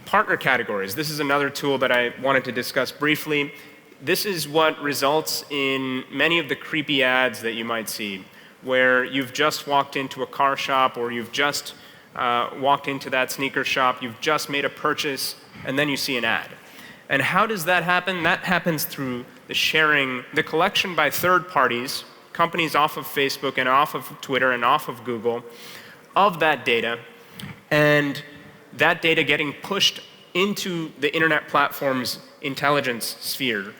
Partner categories. This is another tool that I wanted to discuss briefly. This is what results in many of the creepy ads that you might see, where you've just walked into a car shop, or you've just walked into that sneaker shop, you've just made a purchase, and then you see an ad. And how does that happen? That happens through the sharing, the collection by third parties, companies off of Facebook and off of Twitter and off of Google, of that data, and that data getting pushed into the internet platform's intelligence sphere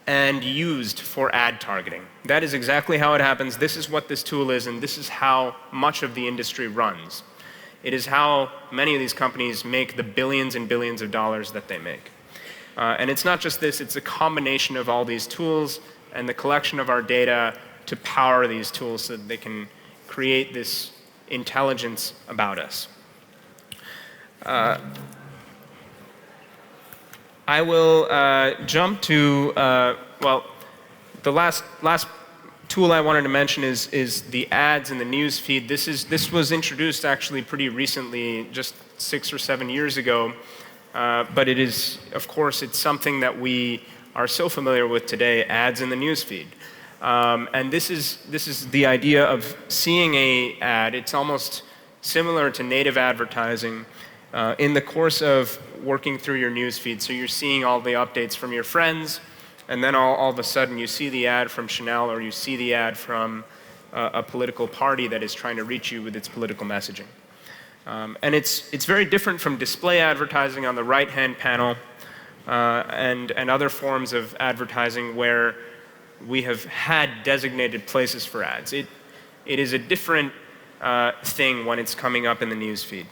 and used for ad targeting. That is exactly how it happens. This is what this tool is, and this is how much of the industry runs. It is how many of these companies make the billions and billions of dollars that they make. And it's not just this, it's a combination of all these tools and the collection of our data to power these tools so that they can create this intelligence about us. I will jump to, well, the last tool I wanted to mention is the ads in the news feed. This was introduced actually pretty recently, just 6 or 7 years ago, but it is, of course, it's something that we are so familiar with today, ads in the news feed. And this is the idea of seeing an ad. It's almost similar to native advertising. In the course of working through your news feed. So you're seeing all the updates from your friends, and then all of a sudden you see the ad from Chanel, or you see the ad from a political party that is trying to reach you with its political messaging. And it's very different from display advertising on the right-hand panel and other forms of advertising where we have had designated places for ads. It is a different thing when it's coming up in the news feed.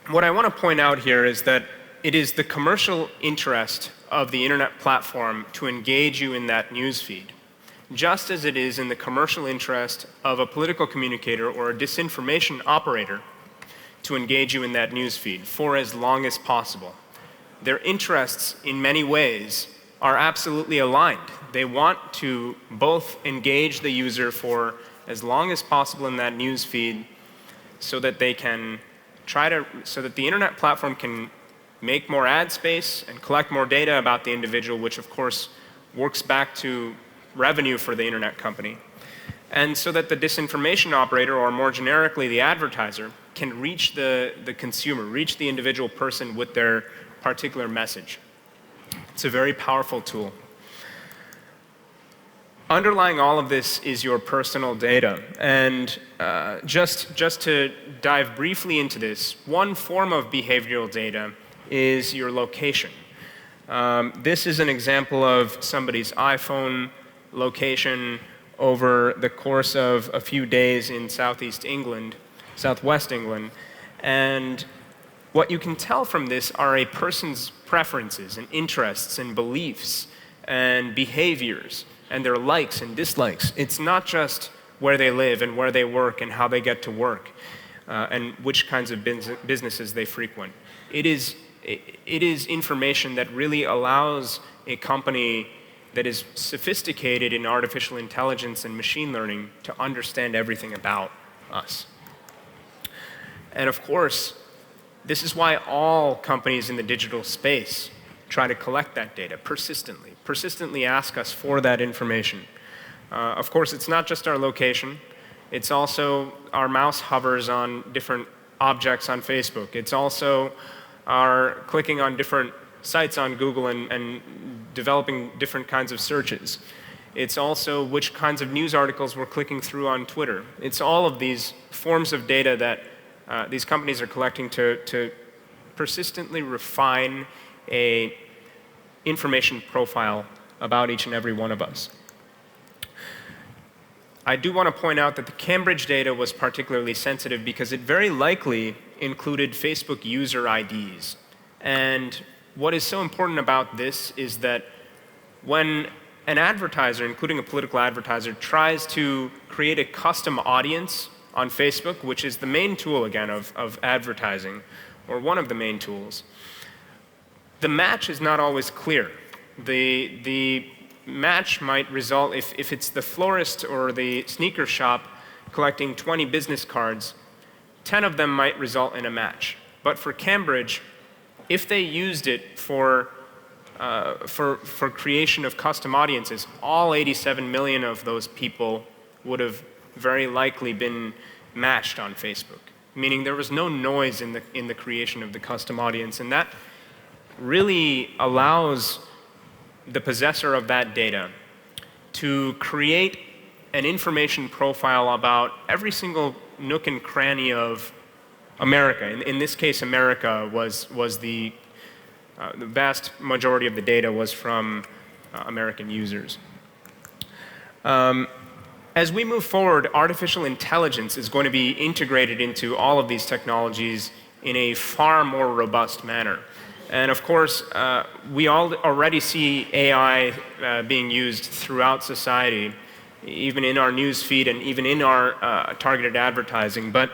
What I want to point out here is that it is the commercial interest of the internet platform to engage you in that news feed, just as it is in the commercial interest of a political communicator or a disinformation operator to engage you in that news feed for as long as possible. Their interests, in many ways, are absolutely aligned. They want to both engage the user for as long as possible in that news feed so that they can so that the internet platform can make more ad space and collect more data about the individual, which of course works back to revenue for the internet company. And so that the disinformation operator, or more generically the advertiser, can reach the consumer, reach the individual person with their particular message. It's a very powerful tool. Underlying all of this is your personal data. And just to dive briefly into this, one form of behavioral data is your location. This is an example of somebody's iPhone location over the course of a few days in southwest England. And what you can tell from this are a person's preferences and interests and beliefs and behaviors and their likes and dislikes. It's not just where they live and where they work and how they get to work and which kinds of businesses they frequent. It is information that really allows a company that is sophisticated in artificial intelligence and machine learning to understand everything about us. And of course, this is why all companies in the digital space try to collect that data persistently ask us for that information. Of course, it's not just our location. It's also our mouse hovers on different objects on Facebook. It's also our clicking on different sites on Google and developing different kinds of searches. It's also which kinds of news articles we're clicking through on Twitter. It's all of these forms of data that these companies are collecting to persistently refine a information profile about each and every one of us. I do want to point out that the Cambridge data was particularly sensitive because it very likely included Facebook user IDs. And what is so important about this is that when an advertiser, including a political advertiser, tries to create a custom audience on Facebook, which is the main tool, again, of advertising, or one of the main tools, the match is not always clear. The match might result, if it's the florist or the sneaker shop collecting 20 business cards, 10 of them might result in a match. But for Cambridge, if they used it for creation of custom audiences, all 87 million of those people would have very likely been matched on Facebook, meaning there was no noise in the creation of the custom audience. And that really allows the possessor of that data to create an information profile about every single nook and cranny of America. In this case, America was the vast majority of the data was from American users. As we move forward, artificial intelligence is going to be integrated into all of these technologies in a far more robust manner. And of course, we all already see AI being used throughout society, even in our news feed and even in our targeted advertising. But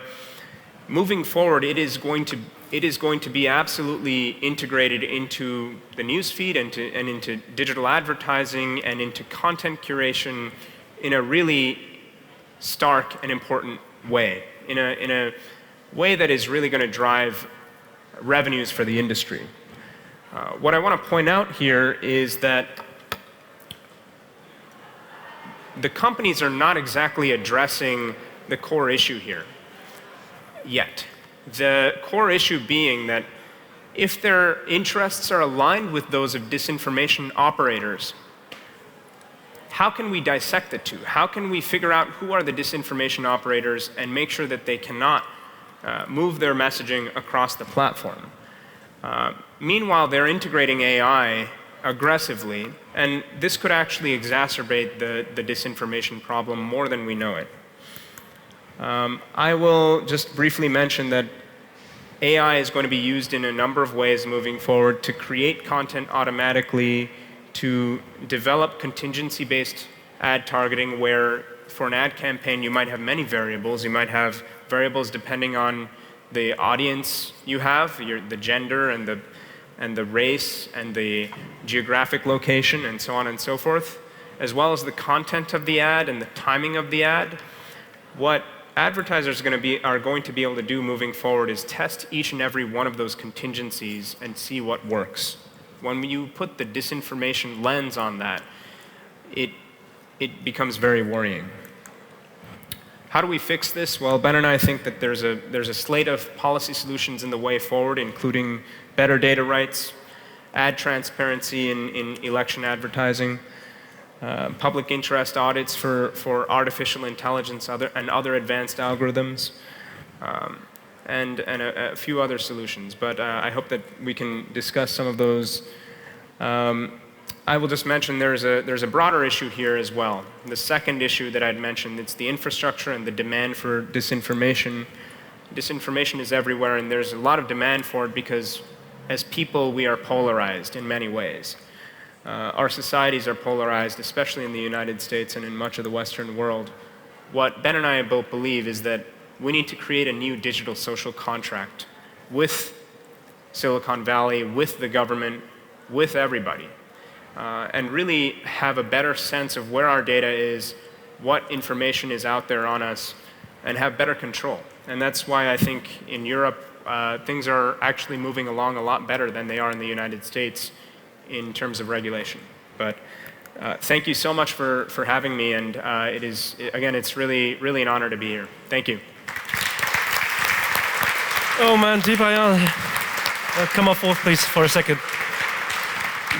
moving forward, it is going to be absolutely integrated into the news feed and into digital advertising and into content curation in a really stark and important way, in a way that is really going to drive revenues for the industry. What I want to point out here is that the companies are not exactly addressing the core issue here yet. The core issue being that if their interests are aligned with those of disinformation operators, how can we dissect the two? How can we figure out who are the disinformation operators and make sure that they cannot move their messaging across the platform? Meanwhile, they're integrating AI aggressively, and this could actually exacerbate the disinformation problem more than we know it. I will just briefly mention that AI is going to be used in a number of ways moving forward to create content automatically, to develop contingency-based ad targeting where for an ad campaign you might have many variables. You might have variables depending on the audience you have, the gender and the race and the geographic location and so on and so forth, as well as the content of the ad and the timing of the ad. What advertisers are going to be able to do moving forward is test each and every one of those contingencies and see what works. When you put the disinformation lens on that, it becomes very worrying. How do we fix this? Well, Ben and I think that there's a slate of policy solutions in the way forward, including better data rights, ad transparency in election advertising, public interest audits for artificial intelligence and other advanced algorithms, and a few other solutions. But I hope that we can discuss some of those. I will just mention there's a broader issue here as well. The second issue that I'd mentioned, it's the infrastructure and the demand for disinformation. Disinformation is everywhere, and there's a lot of demand for it because as people, we are polarized in many ways. Our societies are polarized, especially in the United States and in much of the Western world. What Ben and I both believe is that we need to create a new digital social contract with Silicon Valley, with the government, with everybody. And really have a better sense of where our data is, what information is out there on us, and have better control. And that's why I think in Europe, things are actually moving along a lot better than they are in the United States in terms of regulation. But thank you so much for having me, and it's really an honor to be here. Thank you. Oh man, Dipayan, come up forth please for a second.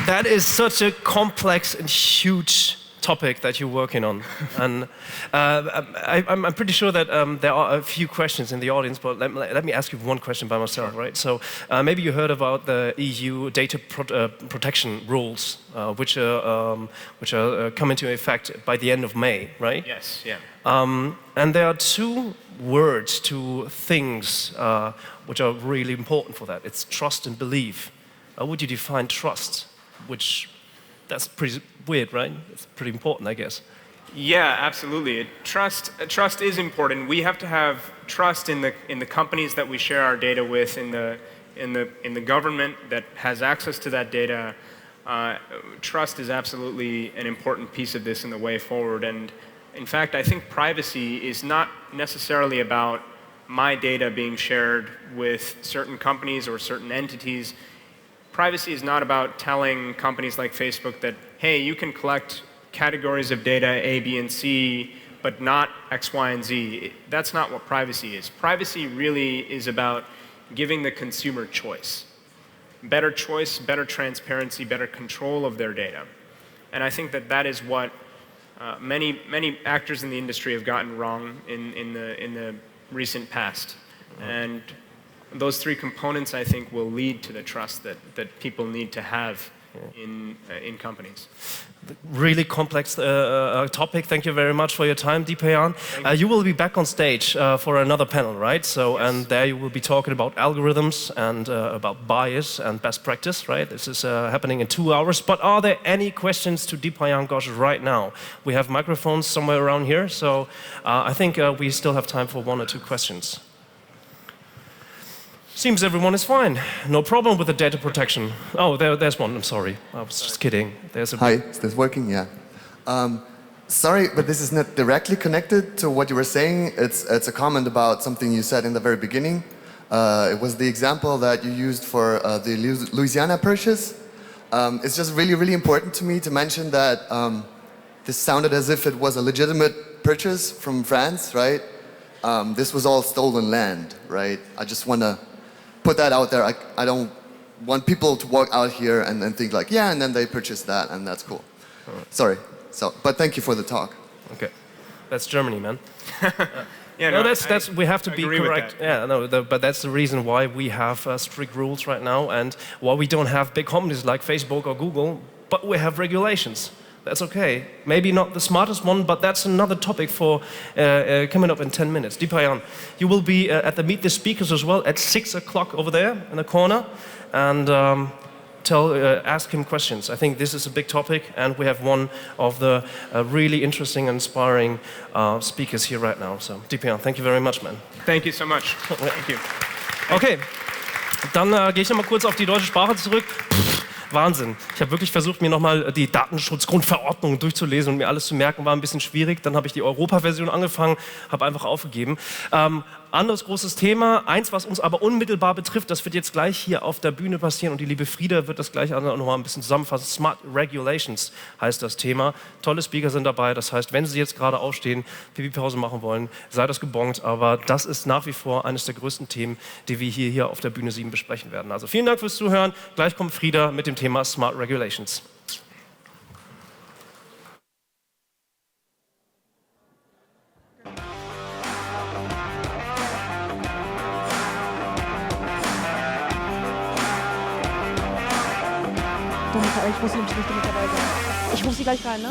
That is such a complex and huge topic that you're working on. And I'm pretty sure that there are a few questions in the audience, but let me ask you one question by myself, right? So maybe you heard about the EU data protection rules, which are come into effect by the end of May, right? Yes, yeah. And there are two words, two things which are really important for that. It's trust and belief. How would you define trust? That's pretty weird, right? It's pretty important, I guess. Yeah, absolutely. Trust is important. We have to have trust in the companies that we share our data with, in the government that has access to that data. Trust is absolutely an important piece of this in the way forward. And in fact, I think privacy is not necessarily about my data being shared with certain companies or certain entities. Privacy is not about telling companies like Facebook that, hey, you can collect categories of data A, B, and C, but not X, Y, and Z. That's not what privacy is. Privacy really is about giving the consumer choice. Better choice, better transparency, better control of their data. And I think that is what many actors in the industry have gotten wrong in the recent past. And those three components, I think, will lead to the trust that people need to have in companies. Really complex topic. Thank you very much for your time, Dipayan. You will be back on stage for another panel, right? So, yes. And there you will be talking about algorithms and about bias and best practice, right? This is happening in 2 hours. But are there any questions to Dipayan Ghosh right now? We have microphones somewhere around here, so I think we still have time for 1 or 2 questions. Seems everyone is fine. No problem with the data protection. Oh, there's one. I'm sorry. I was just kidding. Hi, is this working? Yeah. Sorry, but this is not directly connected to what you were saying. It's a comment about something you said in the very beginning. It was the example that you used for the Louisiana Purchase. It's just really, really important to me to mention that this sounded as if it was a legitimate purchase from France, right? This was all stolen land, right? I just want to put that out there. I don't want people to walk out here and then think like, yeah, and then they purchase that, and that's cool. Right. Sorry. But thank you for the talk. Okay, that's Germany, man. Yeah, no, that's we have to be correct. Yeah, no, but that's the reason why we have strict rules right now, and why we don't have big companies like Facebook or Google, but we have regulations. That's okay. Maybe not the smartest one, but that's another topic for coming up in 10 minutes. Dipayan, you will be at the Meet the Speakers as well at 6 o'clock over there in the corner, and ask him questions. I think this is a big topic, and we have one of the really interesting and inspiring speakers here right now. So, Dipayan, thank you very much, man. Thank you so much. Thank you. Okay, dann gehe ich noch mal kurz auf die deutsche Sprache zurück. Wahnsinn. Ich habe wirklich versucht, mir nochmal die Datenschutzgrundverordnung durchzulesen und mir alles zu merken, war ein bisschen schwierig. Dann habe ich die Europa-Version angefangen, habe einfach aufgegeben. Anderes großes Thema, eins, was uns aber unmittelbar betrifft, das wird jetzt gleich hier auf der Bühne passieren und die liebe Frieda wird das gleich auch noch mal ein bisschen zusammenfassen. Smart Regulations heißt das Thema. Tolle Speaker sind dabei, das heißt, wenn Sie jetzt gerade aufstehen, Pipi-Pause machen wollen, sei das gebongt, aber das ist nach wie vor eines der größten Themen, die wir hier auf der Bühne 7 besprechen werden. Also vielen Dank fürs Zuhören. Gleich kommt Frieda mit dem Thema Smart Regulations. Ich muss nämlich nicht mit dabei sein. Ich rufe sie gleich rein, ne?